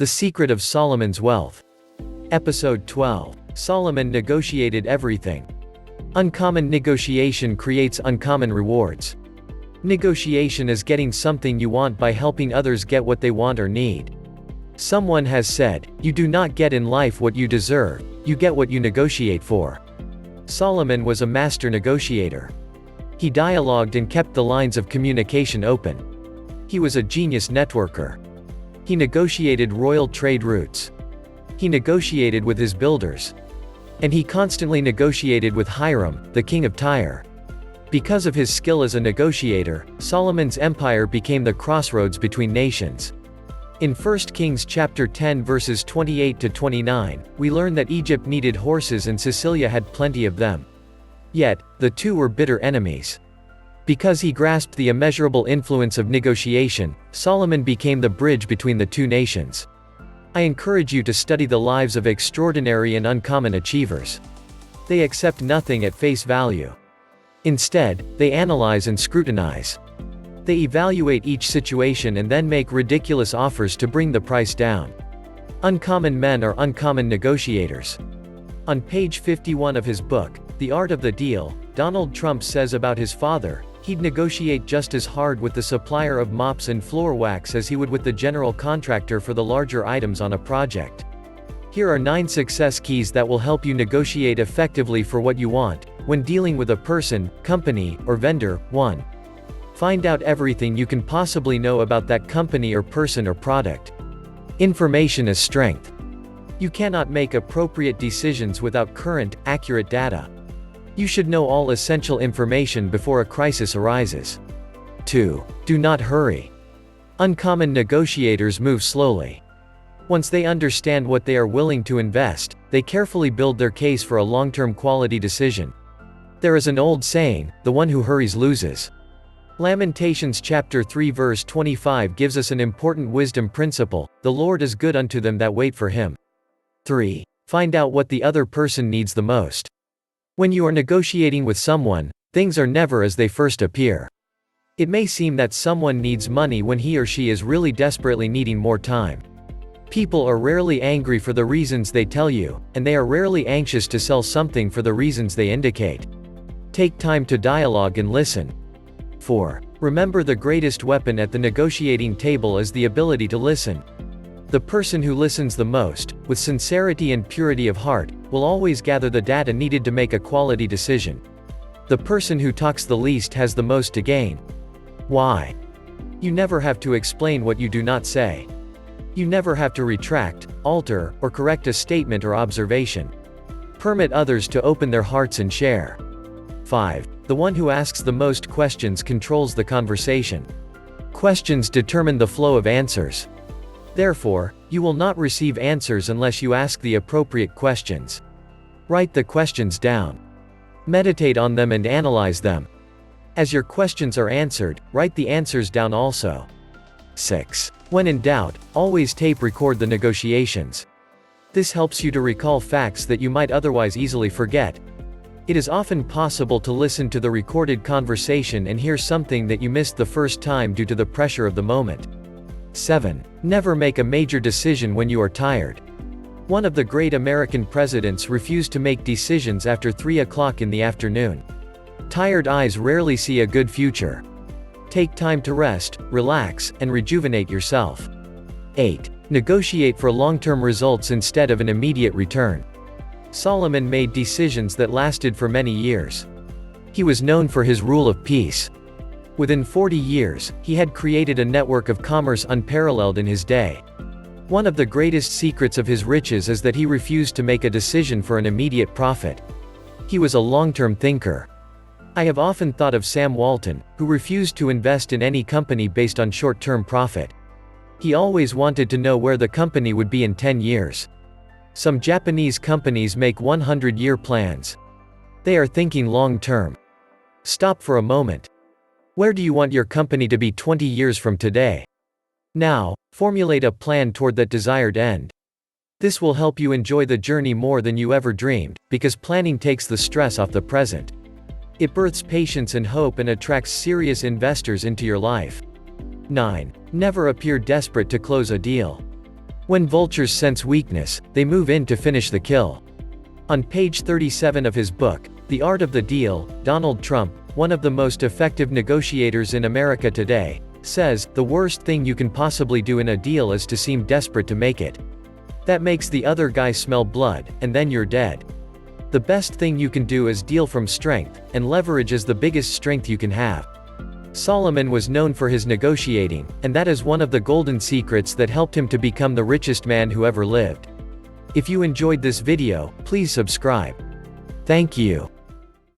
The Secret of Solomon's Wealth. Episode 12. Solomon negotiated everything. Uncommon negotiation creates uncommon rewards. Negotiation is getting something you want by helping others get what they want or need. Someone has said, "You do not get in life what you deserve, you get what you negotiate for." Solomon was a master negotiator. He dialogued and kept the lines of communication open. He was a genius networker. He negotiated royal trade routes. He negotiated with his builders. And he constantly negotiated with Hiram, the king of Tyre. Because of his skill as a negotiator, Solomon's empire became the crossroads between nations. In 1 Kings chapter 10 verses 28 to 29, we learn that Egypt needed horses and Sicilia had plenty of them. Yet, the two were bitter enemies. Because he grasped the immeasurable influence of negotiation, Solomon became the bridge between the two nations. I encourage you to study the lives of extraordinary and uncommon achievers. They accept nothing at face value. Instead, they analyze and scrutinize. They evaluate each situation and then make ridiculous offers to bring the price down. Uncommon men are uncommon negotiators. On page 51 of his book, The Art of the Deal, Donald Trump says about his father, he'd negotiate just as hard with the supplier of mops and floor wax as he would with the general contractor for the larger items on a project. Here are 9 success keys that will help you negotiate effectively for what you want, when dealing with a person, company, or vendor. 1. Find out everything you can possibly know about that company or person or product. Information is strength. You cannot make appropriate decisions without current, accurate data. You should know all essential information before a crisis arises. 2. Do not hurry. Uncommon negotiators move slowly. Once they understand what they are willing to invest, they carefully build their case for a long-term quality decision. There is an old saying, "The one who hurries loses." Lamentations chapter 3 verse 25 gives us an important wisdom principle: the Lord is good unto them that wait for him. 3. Find out what the other person needs the most. When you are negotiating with someone, things are never as they first appear. It may seem that someone needs money when he or she is really desperately needing more time. People are rarely angry for the reasons they tell you, and they are rarely anxious to sell something for the reasons they indicate. Take time to dialogue and listen. 4. Remember, the greatest weapon at the negotiating table is the ability to listen. The person who listens the most, with sincerity and purity of heart, will always gather the data needed to make a quality decision. The person who talks the least has the most to gain. Why? You never have to explain what you do not say. You never have to retract, alter, or correct a statement or observation. Permit others to open their hearts and share. 5. The one who asks the most questions controls the conversation. Questions determine the flow of answers. Therefore, you will not receive answers unless you ask the appropriate questions. Write the questions down. Meditate on them and analyze them. As your questions are answered, write the answers down also. 6. When in doubt, always tape record the negotiations. This helps you to recall facts that you might otherwise easily forget. It is often possible to listen to the recorded conversation and hear something that you missed the first time due to the pressure of the moment. 7. Never make a major decision when you are tired. One of the great American presidents refused to make decisions after 3 o'clock in the afternoon. Tired eyes rarely see a good future. Take time to rest, relax, and rejuvenate yourself. 8. Negotiate for long-term results instead of an immediate return. Solomon made decisions that lasted for many years. He was known for his rule of peace. Within 40 years, he had created a network of commerce unparalleled in his day. One of the greatest secrets of his riches is that he refused to make a decision for an immediate profit. He was a long-term thinker. I have often thought of Sam Walton, who refused to invest in any company based on short-term profit. He always wanted to know where the company would be in 10 years. Some Japanese companies make 100-year plans. They are thinking long-term. Stop for a moment. Where do you want your company to be 20 years from today? Now, formulate a plan toward that desired end. This will help you enjoy the journey more than you ever dreamed, because planning takes the stress off the present. It births patience and hope and attracts serious investors into your life. 9. Never appear desperate to close a deal. When vultures sense weakness, they move in to finish the kill. On page 37 of his book, The Art of the Deal, Donald Trump, one of the most effective negotiators in America today, says, "The worst thing you can possibly do in a deal is to seem desperate to make it. That makes the other guy smell blood, and then you're dead. The best thing you can do is deal from strength, and leverage is the biggest strength you can have." Solomon was known for his negotiating, and that is one of the golden secrets that helped him to become the richest man who ever lived. If you enjoyed this video, please subscribe. Thank you.